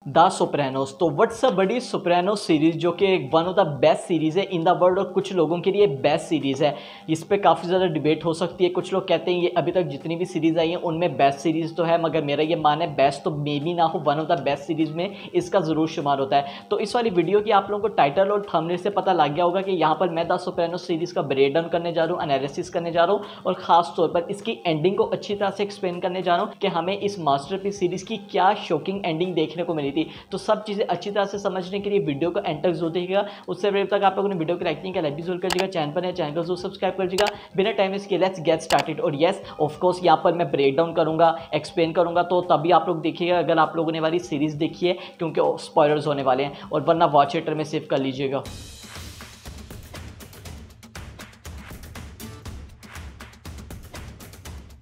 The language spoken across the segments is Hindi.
The Sopranos. तो what's a buddy Soprano series जो कि one of the best series है इन द वर्ल्ड और कुछ लोगों के लिए बेस्ट सीरीज़ है। इस पे काफ़ी ज़्यादा डिबेट हो सकती है। कुछ लोग कहते हैं ये अभी तक जितनी भी सीरीज़ आई है उनमें बेस्ट सीरीज़ तो है, मगर मेरा ये मान है बेस्ट तो मे बी ना हो, one of the best series में इसका ज़रूर शुमार होता है। तो इस वाली वीडियो की आप लोगों को टाइटल और थंबनेल से पता लग गया होगा कि यहाँ पर मैं द सोप्रानोस सीरीज़ का ब्रेक डाउन करने जा रहा हूँ, एनालिसिस करने जा रहा हूँ और ख़ास तौर पर इसकी एंडिंग को अच्छी तरह से एक्सप्लेन करने जा रहा हूँ कि हमें इस मास्टरपीस सीरीज़ की क्या शॉकिंग एंडिंग देखने को मिली थी। तो सब चीज़ें अच्छी तरह से समझने के लिए वीडियो को एंड तक जरूर देखिएगा। उससे पहले तक आप लोगों ने वीडियो को लाइक नहीं किया, लाइक भी जरूर कर दीजिएगा। चैनल पर है, चैनल को जरूर सब्सक्राइब कर दीजिएगा। बिना टाइम वेस्ट किए लेट्स गेट स्टार्टेड। और यस ऑफ कोर्स यहाँ पर मैं ब्रेक डाउन करूंगा, एक्सप्लेन करूंगा, तो तभी आप लोग देखिएगा अगर आप लोगों ने वाली सीरीज़ देखी है, क्योंकि स्पॉयलर्स होने वाले हैं, और वरना वॉच थिएटर में सेव कर लीजिएगा।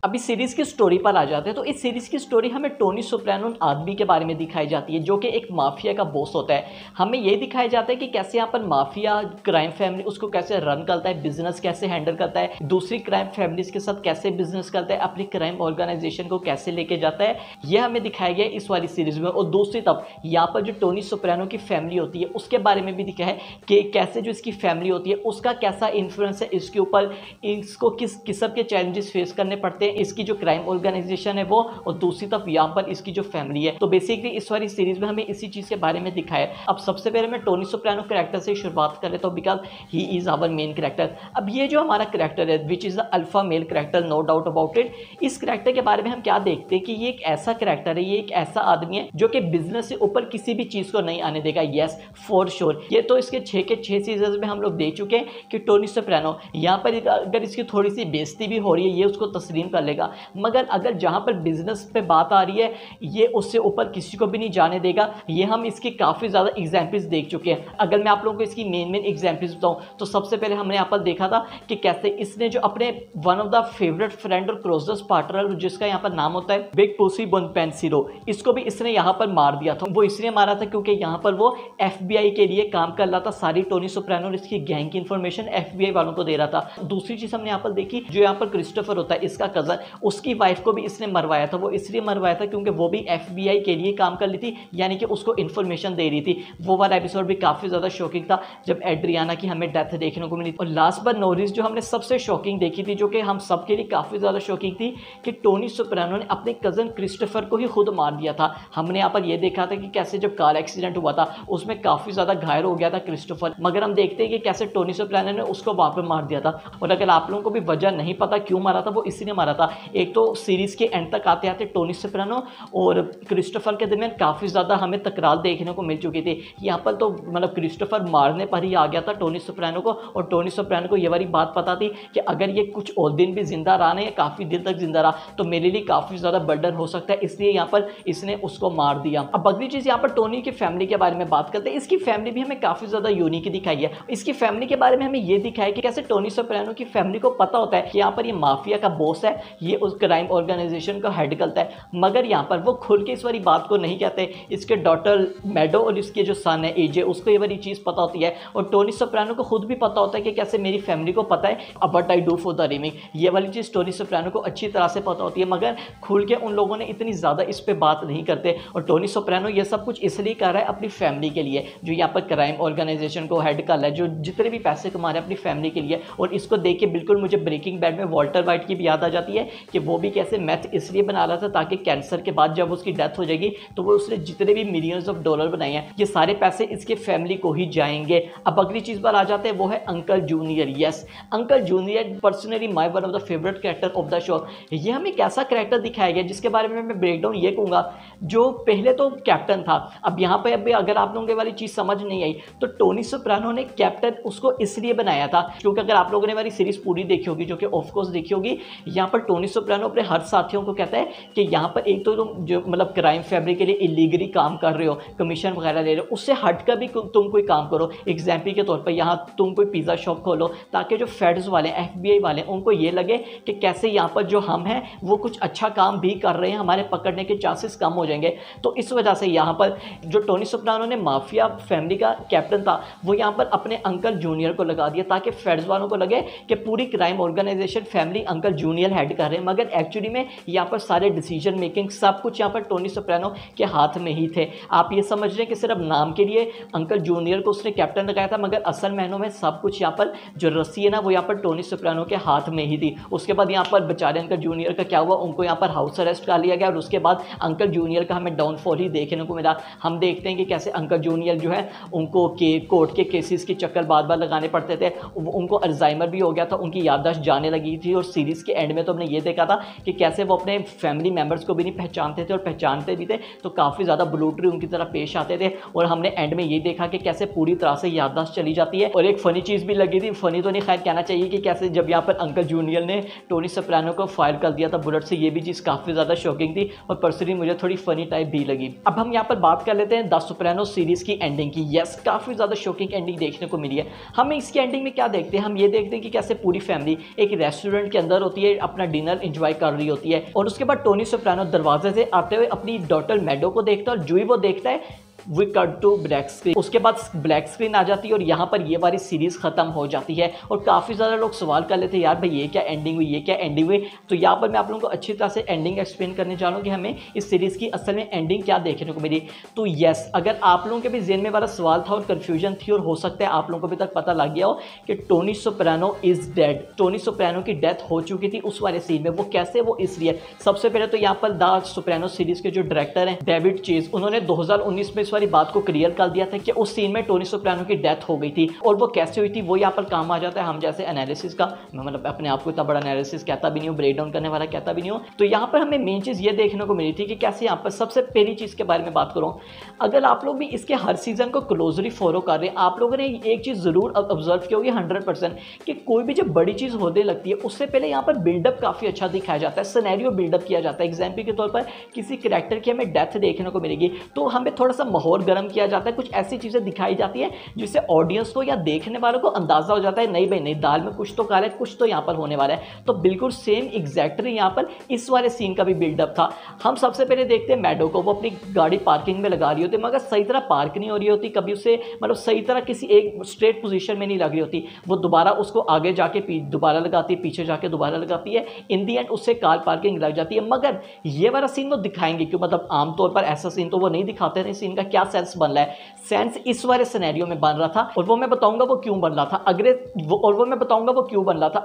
अभी सीरीज की स्टोरी पर आ जाते हैं। तो इस सीरीज की स्टोरी हमें टोनी सोप्रानो आदमी के बारे में दिखाई जाती है जो कि एक माफिया का बॉस होता है। हमें ये दिखाया जाता है कि कैसे यहाँ पर माफिया क्राइम फैमिली उसको कैसे रन करता है, बिजनेस कैसे हैंडल करता है, दूसरी क्राइम फैमिलीज के साथ कैसे बिजनेस करता है, अपनी क्राइम ऑर्गेनाइजेशन को कैसे लेके जाता है, यह हमें दिखाया गया इस वाली सीरीज में। और दूसरी तरफ यहाँ पर जो टोनी सोप्रानो की फैमिली होती है उसके बारे में भी दिखाया है कि कैसे जो इसकी फैमिली होती है उसका कैसा इन्फ्लुएंस है इसके ऊपर, इसको किस किस्म के चैलेंजेस फेस करने पड़ते हैं, इसकी जो क्राइम ऑर्गेनाइजेशन है वो, और दूसरी तरफ यहाँ पर इसकी जो फैमिली है। तो बेसिकली इस वाली सीरीज में हमें इसी चीज के बारे में दिखाया है। अब सबसे पहले मैं टोनी सोप्रानो कैरेक्टर से शुरुआत कर लेता हूँ because he is our main character. अब ये जो हमारा कैरेक्टर है which is the alpha male character, no doubt about it. इस कैरेक्टर के बारे में हम क्या देखते हैं कि ये एक ऐसा कैरेक्टर है, ये एक ऐसा आदमी है जो कि बिजनेस से ऊपर किसी भी चीज को नहीं आने देगा। यस फॉर श्योर, ये तो इसके 6 के 6 सीजन में हम लोग देख चुके हैं कि टोनी सोप्रानो यहाँ पर अगर इसकी थोड़ी सी बेइज्जती भी हो रही है ये उसको तस्लीम कर लेगा, मगर अगर जहां पर बिजनेस पे बात आ रही है ये उससे ऊपर किसी को भी नहीं जाने देगा। ये हम इसकी काफ़ी ज़्यादा एग्जाम्पल्स देख चुके हैं। अगर मैं आप लोगों को इसकी मेन एग्जाम्पल्स बताऊं तो सबसे पहले हमने यहाँ पर देखा था कि कैसे इसने जो अपने one of the favourite friend और क्लोजेस्ट पार्टनर जिसका यहाँ पर नाम होता है बिग पुसी बोनपेंसिरो, इसको भी इसने यहाँ पर मार दिया था। वो इसलिए मारा था क्योंकि यहाँ पर वो FBI के लिए काम कर रहा था, सारी टोनी सोप्रानो और इसकी गैंग की इंफॉर्मेशन FBI वालों को दे रहा था। दूसरी चीज़ हमने यहाँ पर देखी, जो यहाँ पर क्रिस्टोफर होता है इसका कजन, उसकी वाइफ को भी इसने मरवाया था। वो इसलिए मरवाया था क्योंकि वो भी FBI के लिए काम कर रही थी, यानी कि उसको इन्फॉर्मेशन दे रही थी। वो वाला एपिसोड भी काफ़ी ज़्यादा शॉकिंग था जब एड्रियाना की हमें डेथ देखने को मिली। और लास्ट बट नो लीस्ट जो हमने सबसे शॉकिंग देखी थी, जो कि हम सबके लिए काफ़ी ज़्यादा शॉकिंग थी, कि टोनी सोप्रानो ने अपने कज़न क्रिस्टोफर को ही खुद मार दिया था। हमने यहाँ पर यह देखा था कि कैसे जब कार एक्सीडेंट हुआ था उसमें काफ़ी ज़्यादा घायल हो गया था क्रिस्टोफर, मगर हम देखते हैं कि कैसे टोनी सोप्रानो ने उसको वहाँ पर मार दिया था। और अगर आप लोगों को भी वजह नहीं पता क्यों मारा था, वो इसलिए मारा था, एक तो सीरीज़ के एंड तक आते आते टोनी सोप्रानो और क्रिस्टोफर के दरमियान काफ़ी ज़्यादा हमें तकरार देखने को मिल चुकी थी। यहाँ पर तो मतलब क्रिस्टोफर मारने पर ही आ गया था टोनी सोप्रानो को, और टोनी सोप्रानो को ये वाली बात पता थी कि अगर ये कुछ और दिन भी जिंदा रहा ना, या काफ़ी दिन तक जिंदा रहा, तो मेरे लिए काफ़ी ज़्यादा बर्डन हो सकता है, इसलिए यहाँ पर इसने उसको मार दिया। अब अगली चीज़ यहाँ पर टोनी की फैमिली के बारे में बात करते हैं। इसकी फैमिली भी हमें काफ़ी ज़्यादा यूनिक दिखाई है। इसकी फैमिली के बारे में हमें ये दिखाया कि कैसे टोनी सोप्रानो की फैमिली को पता होता है कि यहाँ पर ये माफिया का बॉस है, ये उस क्राइम ऑर्गेनाइजेशन का हेड करता है, मगर यहाँ पर वो खुल के इस वाली बात को नहीं कहते। इसके डॉटर मैडो और इसके जो सन है एजे, उसको ये वाली चीज़ पता होती है, और टोनी सोप्रानो को खुद भी पता होता है कि कैसे मेरी फैमिली को पता है अब what I do for the living. ये वाली चीज़ टोनी सोप्रानो को अच्छी तरह से पता होती है, मगर खुल के उन लोगों ने इतनी ज़्यादा इस पर बात नहीं करते। और टोनी सोप्रानो ये सब कुछ इसलिए कर रहा है अपनी फैमिली के लिए, जो यहाँ पर क्राइम ऑर्गेनाइजेशन को हेड कर रहा है, जो जितने भी पैसे कमा रहे हैं अपनी फैमिली के लिए। और इसको देख के बिल्कुल मुझे ब्रेकिंग बैड में वॉल्टर वाइट की भी याद आ जाती है कि वो भी कैसे मैथ इसलिए बना रहा था ताकि कैंसर के बाद जब उसकी डेथ हो जाएगी तो वो उसने जितने भी मिलियंस ऑफ डॉलर बनाए हैं ये सारे पैसे इसके फैमिली को ही जाएंगे। अब अगली चीज पर आ जाते हैं, वो है uncle junior. Yes uncle junior personally my one of the favourite character of the show. ये हमें एक ऐसा कैरेक्टर दिखाया गया जिसके बारे में मैं ब्रेकडाउन ये कहूंगा, जो पहले तो कैप्टन था। अब यहाँ पे अभी अगर आप लोगों के वाली चीज समझ नहीं आई तो टोनी सोप्रानो ने कैप्टन उसको इसलिए बनाया था क्योंकि अगर आप लोगों ने वाली सीरीज पूरी देखी होगी, जो कि ऑफ कोर्स देखी होगी, यहाँ पर टोनी सोप्रानो अपने हर साथियों को कहता है कि यहाँ पर एक तो तुम जो मतलब क्राइम फैमिली के लिए इलीगली काम कर रहे हो, कमीशन वगैरह ले रहे हो, उससे हटकर भी तुम कोई काम करो। एग्जाम्पल के तौर पर यहाँ तुम कोई पिज़्ज़ा शॉप खोलो ताकि जो फेड्स वाले FBI वाले उनको ये लगे कि कैसे यहाँ पर जो हम हैं वो कुछ अच्छा काम भी कर रहे हैं, हमारे पकड़ने के चांसेस कम हो जाएंगे। तो इस वजह से यहाँ पर जो टोनी सोप्रानो ने माफिया फैमिली का कैप्टन था वो यहाँ पर अपने अंकल जूनियर को लगा दिया ताकि फेड्स वालों को लगे कि पूरी crime organisation family uncle junior head कर कर रहे हैं, मगर एक्चुअली में यहाँ पर सारे डिसीजन मेकिंग सब कुछ यहाँ पर टोनी सोप्रानो के हाथ में ही थे। आप ये समझ रहे हैं कि सिर्फ नाम के लिए अंकल जूनियर को उसने कैप्टन लगाया था, मगर असल मायनों में सब कुछ यहाँ पर जो रस्सी है ना वो यहाँ पर टोनी सोप्रानो के हाथ में ही थी। उसके बाद यहाँ पर बेचारे अंकल जूनियर का क्या हुआ, उनको यहाँ पर हाउस अरेस्ट कर लिया गया और उसके बाद अंकल जूनियर का हमें डाउनफॉल ही देखने को मिला। हम देखते हैं कि कैसे अंकल जूनियर जो है उनको कोर्ट के केसेस के चक्कर बार बार लगाने पड़ते थे, उनको अल्जाइमर भी हो गया था, उनकी याददाश्त जाने लगी थी। और सीरीज़ के एंड में तो हमने ये देखा था कि कैसे वो अपने फैमिली मेम्बर्स को भी नहीं पहचानते थे, और पहचानते भी थे तो काफ़ी ज़्यादा ब्लूटरी उनकी तरह पेश आते थे। और हमने एंड में ये देखा कि कैसे पूरी तरह से याददाश्त चली जाती है। और एक फ़नी चीज़ भी लगी थी, फ़नी तो नहीं खैर कहना चाहिए, कि कैसे जब यहाँ पर अंकल जूनियर ने टोनी सोप्रानो को फायर कर दिया था बुलेट से, ये भी चीज़ काफ़ी ज़्यादा शॉकिंग थी और पर्सनली मुझे थोड़ी फ़नी टाइप भी लगी। अब हम यहाँ पर बात कर लेते हैं द सोप्रानो सीरीज़ की एंडिंग की। यस, काफ़ी ज़्यादा शॉकिंग एंडिंग देखने को मिली है हमें। इसकी एंडिंग में क्या देखते हैं, हम ये देखते हैं कि कैसे पूरी फैमिली एक रेस्टोरेंट के अंदर होती है, अपना डिनर एंजॉय कर रही होती है, और उसके बाद टोनी सोप्रानो दरवाजे से आते हुए अपनी डॉटर मैडो को देखता है और जो ही वो देखता है we cut to black screen. उसके बाद ब्लैक स्क्रीन आ जाती है और यहाँ पर ये वाली सीरीज़ ख़त्म हो जाती है। और काफ़ी ज़्यादा लोग सवाल कर लेते हैं यार भाई ये क्या एंडिंग हुई, ये क्या एंडिंग हुई। तो यहाँ पर मैं आप लोगों को अच्छी तरह से एंडिंग एक्सप्लेन करने जा रहा हूँ कि हमें इस सीरीज़ की असल में एंडिंग क्या देखने को मिली। तो यस, अगर आप लोगों के भी जेहन में वाला सवाल था और कन्फ्यूजन थी, और हो सकता है आप लोगों को अभी तक पता लग गया हो कि Tony Soprano is dead, Tony Soprano की डेथ हो चुकी थी उस वाले सीन में, वो कैसे, वो इसलिए। सबसे पहले तो यहाँ पर द सोप्रानो सीरीज़ के जो डायरेक्टर हैं डेविड चेज, उन्होंने 2019 में इस वाली बात को क्लियर कर दिया था कि उस सीन में टोनी सोप्रानो की डेथ हो गई थी। और वो कैसे हुई थी वो यहाँ पर काम आ जाता है हम जैसे एनालिसिस का। मैं मतलब अपने आप को इतना बड़ा एनालिसिस कहता भी नहीं हूँ, ब्रेक डाउन करने वाला कहता भी नहीं हूँ। तो यहाँ पर हमें मेन चीज़ ये देखने को मिली थी कि कैसे यहाँ पर सबसे पहली चीज़ के बारे में बात करूँ, अगर आप लोग भी इसके हर सीजन को क्लोजली फॉलो कर रहे हैं, आप लोगों ने एक चीज़ ज़रूर ऑब्जर्व की होगी 100% कि कोई भी जब बड़ी चीज़ होने लगती है उससे पहले यहाँ पर बिल्डअप काफ़ी अच्छा दिखाया जाता है, सिनेरियो बिल्डअप किया जाता है। एग्जाम्पल के तौर पर किसी कैरेक्टर की हमें डेथ देखने को मिलेगी तो हमें थोड़ा सा माहौल गर्म किया जाता है, कुछ ऐसी चीज़ें दिखाई जाती है जिससे ऑडियंस को या देखने वालों को अंदाजा हो जाता है नहीं भाई नहीं, दाल में कुछ तो काला है, कुछ तो यहाँ पर होने वाला है। तो बिल्कुल सेम एग्जैक्टली यहाँ पर इस वाले सीन का भी बिल्डअप था। हम सबसे पहले देखते हैं मैडो को, वो अपनी गाड़ी पार्किंग में लगा रही होती है मगर सही तरह पार्क नहीं हो रही होती, कभी उसे मतलब सही तरह किसी एक स्ट्रेट पोजीशन में नहीं लग रही होती, वो दोबारा उसको आगे जाके दोबारा लगाती है, पीछे जाके दोबारा लगाती है, इन दी एंड उससे कार पार्किंग लग जाती है। मगर ये वाला सीन वो दिखाएंगे क्यों, मतलब आमतौर पर ऐसा सीन तो वो नहीं दिखाते थे। सीन का क्या सेंस बन रहा है, सेंस इस वाले सिनेरियो में बन रहा था और वो मैं बताऊंगा वो क्यों बन रहा था।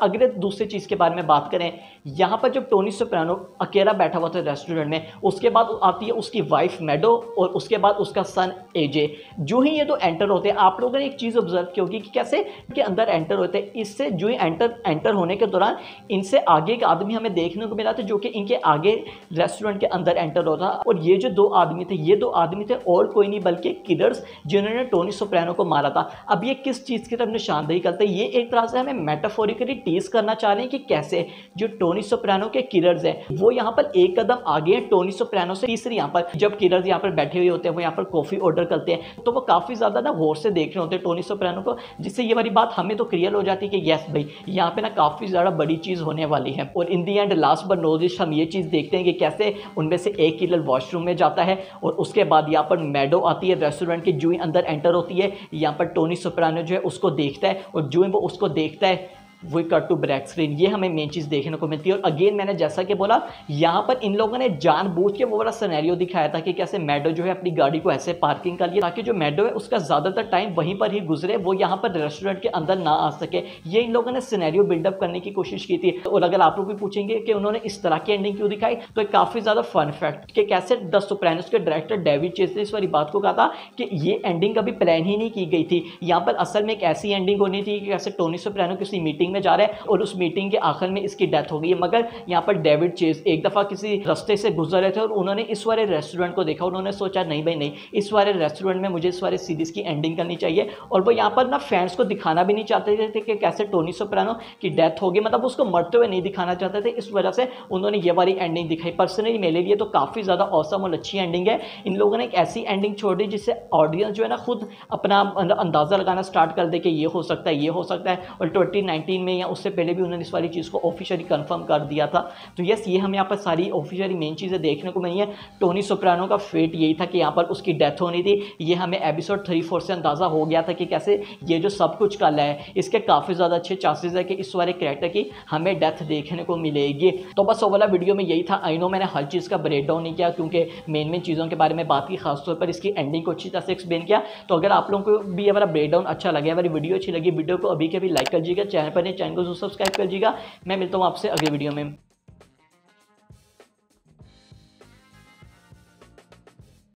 अगले दूसरी चीज के बारे में बात करें, यहाँ पर जब टोनी सोप्रानो अकेला बैठा हुआ था रेस्टोरेंट में, उसके बाद आती है उसकी वाइफ मैडो और उसके बाद उसका सन एजे। जो ही ये दो एंटर होते हैं, आप लोगों ने एक चीज ऑब्जर्व की होगी कि कैसे के अंदर एंटर होते हैं। इससे जो ही एंटर होने के दौरान इनसे आगे एक आदमी हमें देखने को मिला था जो कि इनके आगे रेस्टोरेंट के अंदर एंटर हो रहा। और ये जो दो आदमी थे, ये दो आदमी थे और कोई नहीं बल्कि किलर्स जिन्होंने टोनी सोप्रानो को मारा था। अब ये किस चीज़ की तरफ निशानदेही करते हैं, ये एक तरह से हमें मेटाफोरिकली टीज करना चाह रहे हैं कि कैसे जो टोनी सोप्रानो के किलर्स हैं वो यहाँ पर एक कदम आगे हैं टोनी सोप्रानो से। तीसरी यहाँ पर जब किलर्स यहाँ पर बैठे हुए होते हैं, वो यहाँ पर कॉफ़ी ऑर्डर करते हैं तो वो काफ़ी ज़्यादा ना गौर से देख रहे होते हैं टोनी सोप्रानो को, जिससे ये वाली बात हमें तो क्लियर हो जाती है कि यस भाई यहाँ पे ना काफ़ी ज़्यादा बड़ी चीज़ होने वाली है। और in the end last but not least हम ये चीज़ देखते हैं कि कैसे उनमें से एक किलर वॉशरूम में जाता है और उसके बाद यहाँ पर मैडो आती है रेस्टोरेंट के, जो ही अंदर एंटर होती है यहाँ पर टोनी सोप्रानो जो है उसको देखता है और जो ही वो उसको देखता है we cut to black screen. ये हमें मेन चीज़ देखने को मिलती है। और अगेन मैंने जैसा कि बोला यहाँ पर इन लोगों ने जानबूझ के वो वाला सिनेरियो दिखाया था कि कैसे मैडो जो है अपनी गाड़ी को ऐसे पार्किंग कर लिया ताकि जो मैडो है उसका ज़्यादातर टाइम वहीं पर ही गुजरे, वो यहाँ पर रेस्टोरेंट के अंदर ना आ सके। ये इन लोगों ने सिनेरियो बिल्डअप करने की कोशिश की थी। और अगर आप लोग भी पूछेंगे कि उन्होंने इस तरह की एंडिंग क्यों दिखाई, तो काफ़ी ज़्यादा फन फैक्ट कि कैसे द सोप्रानोस के डायरेक्टर डेविड चेज ने इस वाली बात को कहा था कि ये एंडिंग कभी प्लान ही नहीं की गई थी। यहाँ पर असल में एक ऐसी एंडिंग होनी थी कि कैसे टोनी सोप्रानो किसी मीटिंग में जा रहा है और उस मीटिंग के आखिर में इसकी डेथ हो गई है। मगर यहाँ पर डेविड चेज एक दफ़ा किसी रास्ते से गुजर रहे थे और उन्होंने इस वाले रेस्टोरेंट को देखा, उन्होंने सोचा नहीं भाई नहीं, इस वाले रेस्टोरेंट में मुझे इस वाले सीरीज़ की एंडिंग करनी चाहिए। और वो यहाँ पर ना फैंस को दिखाना भी नहीं चाहते थे कि कैसे टोनी सोप्रानो की डेथ होगी, मतलब उसको मरते हुए नहीं दिखाना चाहते थे, इस वजह से उन्होंने ये वाली एंडिंग दिखाई। पर्सनली मेरे लिए तो काफ़ी ज़्यादा औसम और अच्छी एंडिंग है। इन लोगों ने एक ऐसी एंडिंग छोड़ दी जिससे ऑडियंस जो है ना खुद अपना अंदाज़ा लगाना स्टार्ट कर दे कि ये हो सकता है, ये हो सकता है। और 2019 सीन में या उससे पहले भी उन्होंने इस वाली चीज़ को ऑफिशियली कंफर्म कर दिया था। तो यस, ये हमें यहाँ पर सारी ऑफिशियली मेन चीज़ें देखने को मिली है। टोनी सोप्रानो का फेट यही था कि यहाँ पर उसकी डेथ होनी थी। ये हमें एपिसोड 3-4 से अंदाज़ा हो गया था कि कैसे ये जो सब कुछ कल है इसके काफ़ी ज़्यादा अच्छे चांसेस है कि इस वाले कैरेक्टर की हमें डेथ देखने को मिलेगी। तो बस वो वाला वीडियो में यही था। आई नो मैंने हर चीज़ का ब्रेक डाउन नहीं किया क्योंकि मेन चीज़ों के बारे में बात की, खासतौर पर इसकी एंडिंग को अच्छी तरह से एक्सप्लेन किया। तो अगर आप लोगों को भी ये वाला ब्रेक डाउन अच्छा लगे, हमारी वीडियो अच्छी लगी, वीडियो को अभी के अभी लाइक कर दीजिएगा, चैनल पर नहीं चैनल को सब्सक्राइब कर दीजिएगा। मैं मिलता हूँ आपसे अगले वीडियो में।